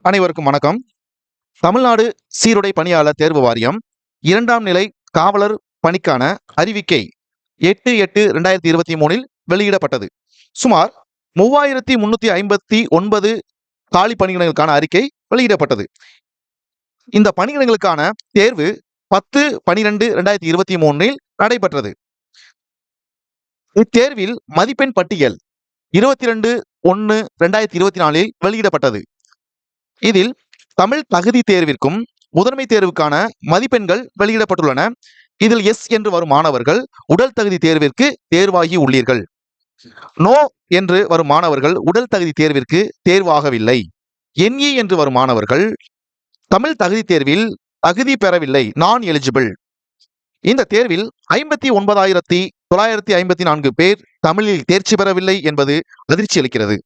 அனைவருக்கும் வணக்கம். தமிழ்நாடு சீருடை பணியாளர் தேர்வு வாரியம் 2ஆம் நிலை காவலர் பணிக்கான அறிவிக்கை 8/8/2023 வெளியிடப்பட்டது. சுமார் 3359 காலி பணியிடங்களுக்கான அறிக்கை வெளியிடப்பட்டது. இந்த பணியிடங்களுக்கான தேர்வு 10/12/2023 நடைபெற்றது. இத்தேர்வில் மதிப்பெண் பட்டியல் 22/1/2024 வெளியிடப்பட்டது. இதில் தமிழ் தகுதி தேர்விற்கும் முதன்மை தேர்வுக்கான மதிப்பெண்கள் வெளியிடப்பட்டுள்ளன. இதில் எஸ் என்று வரும் மாணவர்கள் உடல் தகுதி தேர்விற்கு தேர்வாகி உள்ளீர்கள். நோ என்று வரும் மாணவர்கள் உடல் தகுதி தேர்விற்கு தேர்வாகவில்லை. NE என்று வரும் மாணவர்கள் தமிழ் தகுதி தேர்வில் தகுதி பெறவில்லை, நான் எலிஜிபிள். இந்த தேர்வில் 59,954 பேர் தமிழில் தேர்ச்சி பெறவில்லை என்பது அதிர்ச்சி அளிக்கிறது.